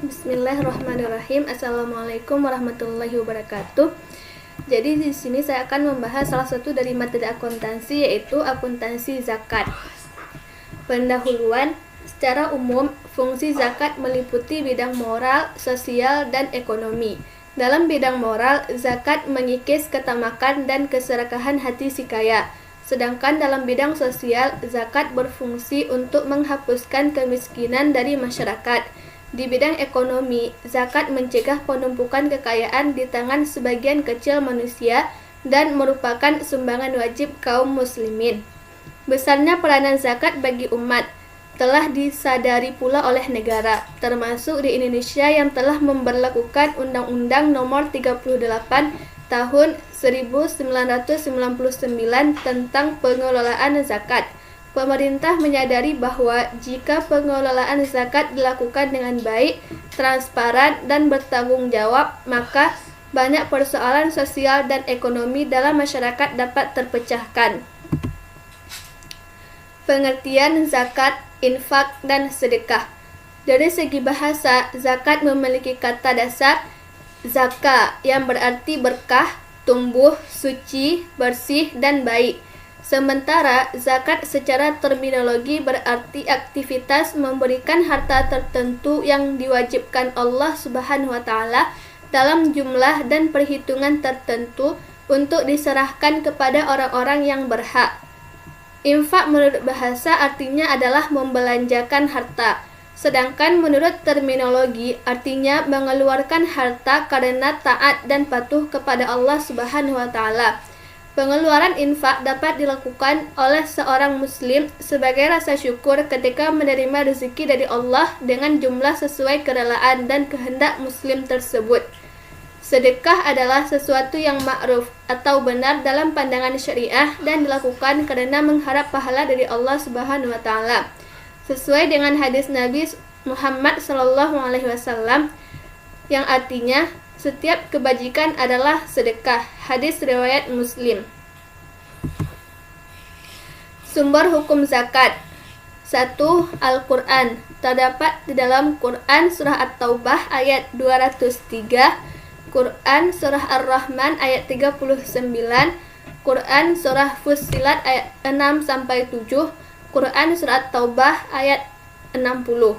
Bismillahirrahmanirrahim. Assalamualaikum warahmatullahi wabarakatuh. Jadi di sini saya akan membahas salah satu dari materi akuntansi, yaitu akuntansi zakat. Pendahuluan, secara umum fungsi zakat meliputi bidang moral, sosial, dan ekonomi. Dalam bidang moral, zakat mengikis ketamakan dan keserakahan hati si kaya. Sedangkan dalam bidang sosial, zakat berfungsi untuk menghapuskan kemiskinan dari masyarakat. Di bidang ekonomi, zakat mencegah penumpukan kekayaan di tangan sebagian kecil manusia dan merupakan sumbangan wajib kaum muslimin. Besarnya peranan zakat bagi umat telah disadari pula oleh negara, termasuk di Indonesia yang telah memberlakukan Undang-Undang Nomor 38 Tahun 1999 tentang pengelolaan zakat. Pemerintah menyadari bahwa jika pengelolaan zakat dilakukan dengan baik, transparan, dan bertanggung jawab, maka banyak persoalan sosial dan ekonomi dalam masyarakat dapat terpecahkan. Pengertian zakat, infak, dan sedekah. Dari segi bahasa, zakat memiliki kata dasar zaka yang berarti berkah, tumbuh, suci, bersih, dan baik. Sementara zakat secara terminologi berarti aktivitas memberikan harta tertentu yang diwajibkan Allah Subhanahu wa taala dalam jumlah dan perhitungan tertentu untuk diserahkan kepada orang-orang yang berhak. Infak menurut bahasa artinya adalah membelanjakan harta, sedangkan menurut terminologi artinya mengeluarkan harta karena taat dan patuh kepada Allah Subhanahu wa taala. Pengeluaran infak dapat dilakukan oleh seorang muslim sebagai rasa syukur ketika menerima rezeki dari Allah dengan jumlah sesuai kerelaan dan kehendak muslim tersebut. Sedekah adalah sesuatu yang ma'ruf atau benar dalam pandangan syariah dan dilakukan karena mengharap pahala dari Allah Subhanahu wa taala. Sesuai dengan hadis Nabi Muhammad SAW yang artinya setiap kebajikan adalah sedekah. Hadis riwayat Muslim. Sumber hukum zakat. 1. Al-Quran. Terdapat di dalam Quran Surah At-Taubah ayat 203, Quran Surah Ar-Rahman ayat 39, Quran Surah Fussilat ayat 6-7, Quran Surah At-Taubah ayat 60.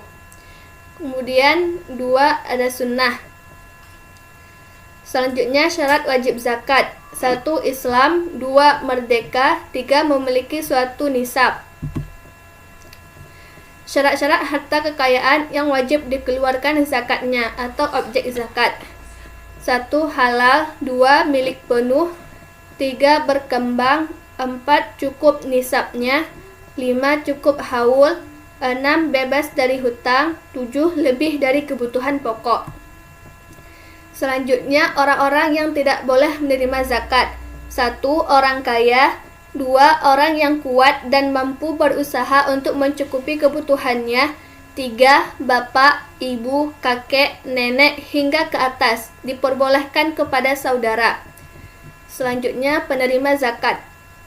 Kemudian 2. Ada sunnah. Selanjutnya syarat wajib zakat. 1. Islam. 2. Merdeka. 3. Memiliki suatu nisab. Syarat-syarat harta kekayaan yang wajib dikeluarkan zakatnya atau objek zakat. 1. Halal. 2. Milik penuh. 3. Berkembang. 4. Cukup nisabnya. 5. Cukup haul. 6. Bebas dari hutang. 7. Lebih dari kebutuhan pokok. Selanjutnya, orang-orang yang tidak boleh menerima zakat. 1. Orang kaya. 2. Orang yang kuat dan mampu berusaha untuk mencukupi kebutuhannya. 3. Bapak, ibu, kakek, nenek, hingga ke atas. Diperbolehkan kepada saudara. Selanjutnya, penerima zakat.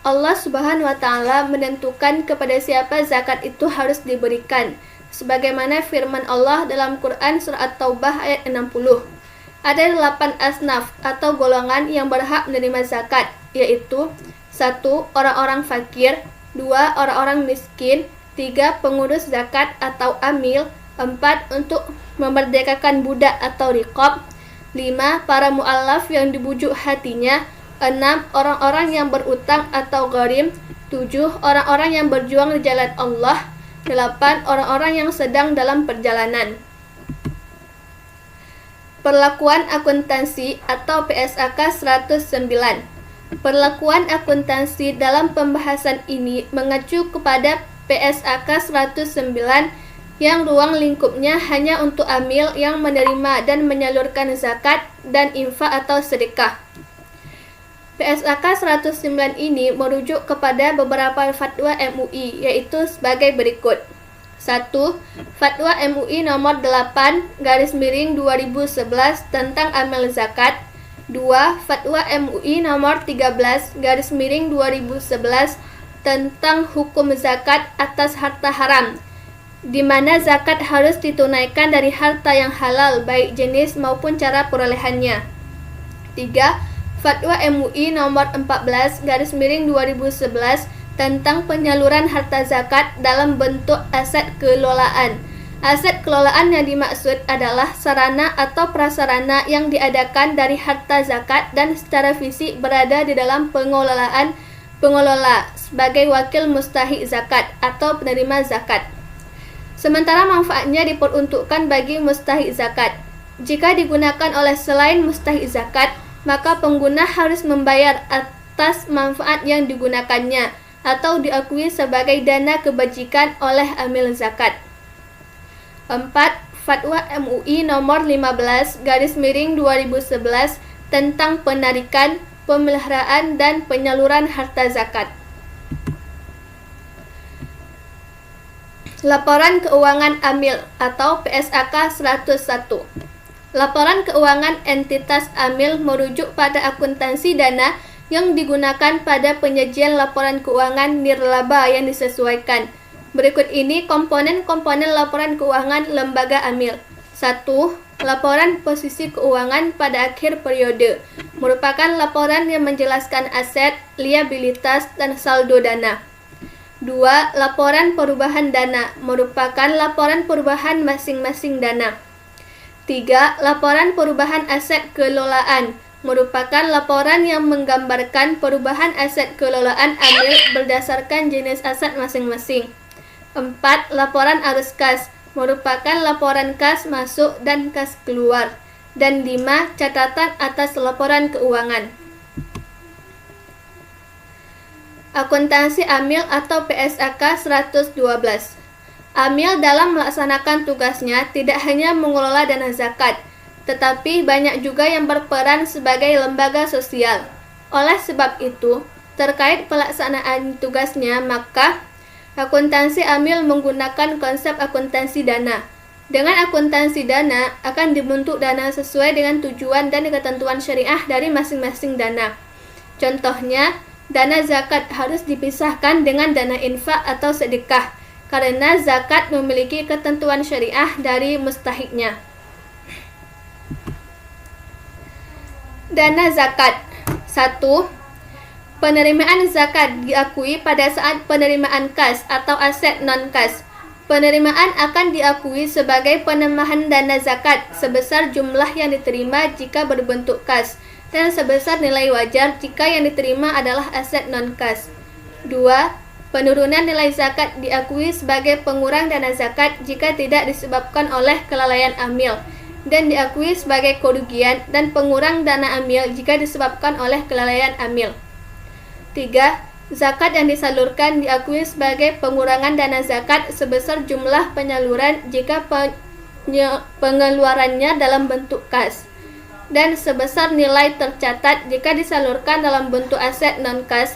Allah Subhanahu wa taala menentukan kepada siapa zakat itu harus diberikan. Sebagaimana firman Allah dalam Quran Surah At-Taubah ayat 60. Ada 8 asnaf atau golongan yang berhak menerima zakat, yaitu 1. Orang-orang fakir. 2. Orang-orang miskin. 3. Pengurus zakat atau amil. 4. Untuk memerdekakan budak atau riqab. 5. Para mu'allaf yang dibujuk hatinya. 6. Orang-orang yang berutang atau gharim. 7. Orang-orang yang berjuang di jalan Allah. 8. Orang-orang yang sedang dalam perjalanan. Perlakuan akuntansi atau PSAK 109. Perlakuan akuntansi dalam pembahasan ini mengacu kepada PSAK 109 yang ruang lingkupnya hanya untuk amil yang menerima dan menyalurkan zakat dan infak atau sedekah. PSAK 109 ini merujuk kepada beberapa fatwa MUI, yaitu sebagai berikut. 1. Fatwa MUI nomor 8/2011 tentang amil zakat. 2. Fatwa MUI nomor 13/2011 tentang hukum zakat atas harta haram. di mana zakat harus ditunaikan dari harta yang halal, baik jenis maupun cara perolehannya. 3. Fatwa MUI nomor 14/2011 tentang penyaluran harta zakat dalam bentuk aset kelolaan. Aset kelolaan yang dimaksud adalah sarana atau prasarana yang diadakan dari harta zakat dan secara fisik berada di dalam pengelolaan pengelola sebagai wakil mustahik zakat atau penerima zakat. Sementara manfaatnya diperuntukkan bagi mustahik zakat. Jika digunakan oleh selain mustahik zakat, maka pengguna harus membayar atas manfaat yang digunakannya atau diakui sebagai dana kebajikan oleh amil zakat. 4. Fatwa MUI nomor 15/2011 tentang penarikan, pemeliharaan, dan penyaluran harta zakat. Laporan Keuangan Amil atau PSAK 101. Laporan keuangan entitas amil merujuk pada akuntansi dana yang digunakan pada penyajian laporan keuangan nirlaba yang disesuaikan. Berikut ini komponen-komponen laporan keuangan lembaga amil. 1. Laporan posisi keuangan pada akhir periode merupakan laporan yang menjelaskan aset, liabilitas, dan saldo dana. 2. Laporan perubahan dana merupakan laporan perubahan masing-masing dana. 3. Laporan perubahan aset kelolaan merupakan laporan yang menggambarkan perubahan aset kelolaan amil berdasarkan jenis aset masing-masing. 4. Laporan arus kas merupakan laporan kas masuk dan kas keluar. Dan 5. Catatan atas laporan keuangan. Akuntansi amil atau PSAK 112. Amil dalam melaksanakan tugasnya tidak hanya mengelola dana zakat, tetapi banyak juga yang berperan sebagai lembaga sosial. Oleh sebab itu, terkait pelaksanaan tugasnya, maka akuntansi amil menggunakan konsep akuntansi dana. Dengan akuntansi dana, akan dibentuk dana sesuai dengan tujuan dan ketentuan syariah dari masing-masing dana. Contohnya, dana zakat harus dipisahkan dengan dana infak atau sedekah, karena zakat memiliki ketentuan syariah dari mustahiknya. Dana zakat. 1. Penerimaan zakat diakui pada saat penerimaan kas atau aset non-kas. Penerimaan akan diakui sebagai penambahan dana zakat sebesar jumlah yang diterima jika berbentuk kas, dan sebesar nilai wajar jika yang diterima adalah aset non-kas. 2. Penurunan nilai zakat diakui sebagai pengurang dana zakat jika tidak disebabkan oleh kelalaian amil, dan diakui sebagai kerugian dan pengurang dana amil jika disebabkan oleh kelalaian amil. 3. Zakat yang disalurkan diakui sebagai pengurangan dana zakat sebesar jumlah penyaluran jika pengeluarannya dalam bentuk kas, dan sebesar nilai tercatat jika disalurkan dalam bentuk aset non-kas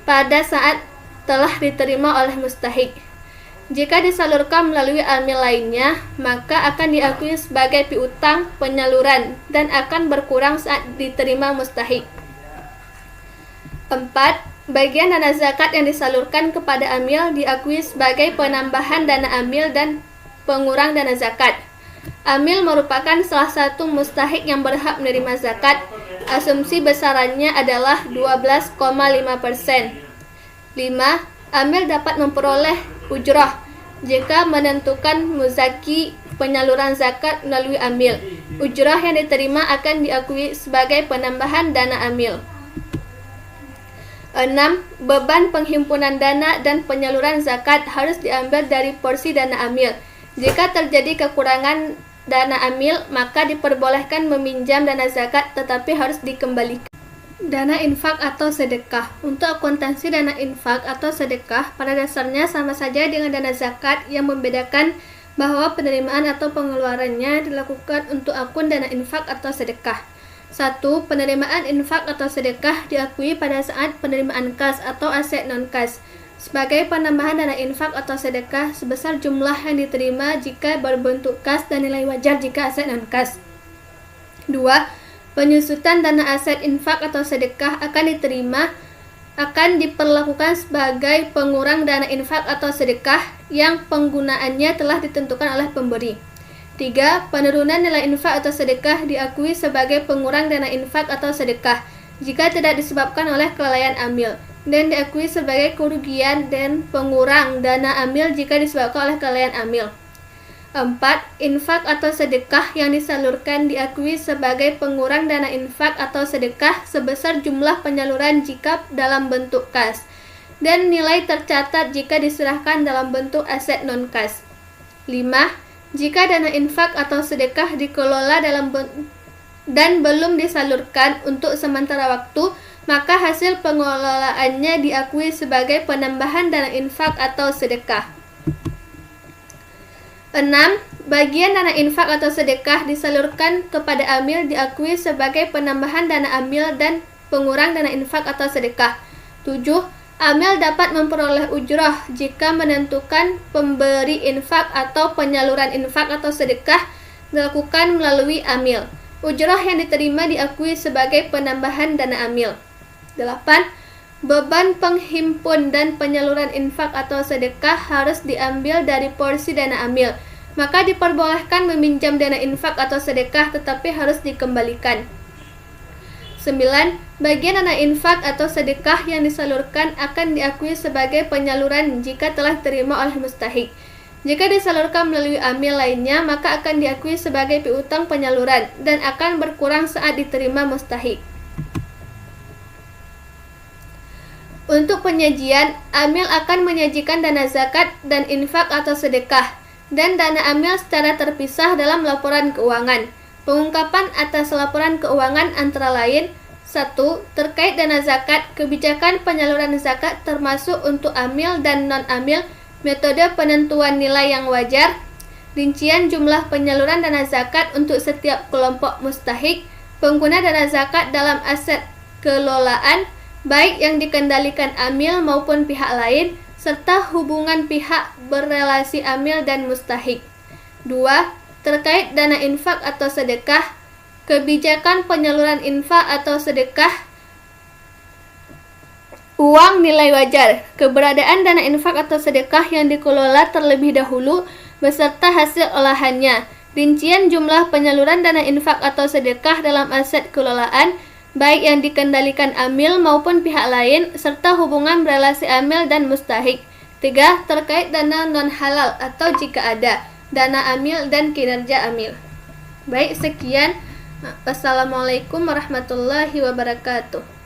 pada saat telah diterima oleh mustahik. Jika disalurkan melalui amil lainnya, maka akan diakui sebagai piutang penyaluran dan akan berkurang saat diterima mustahik. 4. Bagian dana zakat yang disalurkan kepada amil diakui sebagai penambahan dana amil dan pengurang dana zakat. Amil merupakan salah satu mustahik yang berhak menerima zakat. Asumsi besarannya adalah 12,5%. 5. Amil dapat memperoleh ujrah jika menentukan muzaki penyaluran zakat melalui amil. Ujrah yang diterima akan diakui sebagai penambahan dana amil. 6. Beban penghimpunan dana dan penyaluran zakat harus diambil dari porsi dana amil. Jika terjadi kekurangan dana amil, maka diperbolehkan meminjam dana zakat tetapi harus dikembalikan. Dana infak atau sedekah. Untuk akuntansi dana infak atau sedekah pada dasarnya sama saja dengan dana zakat, yang membedakan bahwa penerimaan atau pengeluarannya dilakukan untuk akun dana infak atau sedekah. 1. Penerimaan infak atau sedekah diakui pada saat penerimaan kas atau aset non-kas sebagai penambahan dana infak atau sedekah sebesar jumlah yang diterima jika berbentuk kas dan nilai wajar jika aset non-kas. 2. Penyusutan dana aset infak atau sedekah akan diperlakukan sebagai pengurang dana infak atau sedekah yang penggunaannya telah ditentukan oleh pemberi. 3. Penurunan nilai infak atau sedekah diakui sebagai pengurang dana infak atau sedekah jika tidak disebabkan oleh kelalaian amil, dan diakui sebagai kerugian dan pengurang dana amil jika disebabkan oleh kelalaian amil. 4. Infak atau sedekah yang disalurkan diakui sebagai pengurang dana infak atau sedekah sebesar jumlah penyaluran jika dalam bentuk kas, dan nilai tercatat jika diserahkan dalam bentuk aset non-kas. 5. Jika dana infak atau sedekah dikelola dan belum disalurkan untuk sementara waktu, maka hasil pengelolaannya diakui sebagai penambahan dana infak atau sedekah. 6. Bagian dana infak atau sedekah disalurkan kepada amil diakui sebagai penambahan dana amil dan pengurang dana infak atau sedekah. 7. Amil dapat memperoleh ujrah jika menentukan pemberi infak atau penyaluran infak atau sedekah dilakukan melalui amil. Ujrah yang diterima diakui sebagai penambahan dana amil. 8. Beban penghimpun dan penyaluran infak atau sedekah harus diambil dari porsi dana amil, maka diperbolehkan meminjam dana infak atau sedekah tetapi harus dikembalikan. 9. Bagian dana infak atau sedekah yang disalurkan akan diakui sebagai penyaluran jika telah diterima oleh mustahik. Jika disalurkan melalui amil lainnya, maka akan diakui sebagai piutang penyaluran dan akan berkurang saat diterima mustahik. Untuk penyajian, amil akan menyajikan dana zakat dan infak atau sedekah, dan dana amil secara terpisah dalam laporan keuangan. Pengungkapan atas laporan keuangan antara lain: 1. Terkait dana zakat, kebijakan penyaluran zakat termasuk untuk amil dan non-amil, metode penentuan nilai yang wajar, rincian jumlah penyaluran dana zakat untuk setiap kelompok mustahik, pengguna dana zakat dalam aset kelolaan, baik yang dikendalikan amil maupun pihak lain, serta hubungan pihak berelasi amil dan mustahik. 2. Terkait dana infak atau sedekah, kebijakan penyaluran infak atau sedekah, uang nilai wajar, keberadaan dana infak atau sedekah yang dikelola terlebih dahulu beserta hasil olahannya, rincian jumlah penyaluran dana infak atau sedekah dalam aset kelolaan, baik yang dikendalikan amil maupun pihak lain, serta hubungan berelasi amil dan mustahik. 3. Terkait dana non-halal atau jika ada, dana amil dan kinerja amil. Baik, sekian. Wassalamualaikum warahmatullahi wabarakatuh.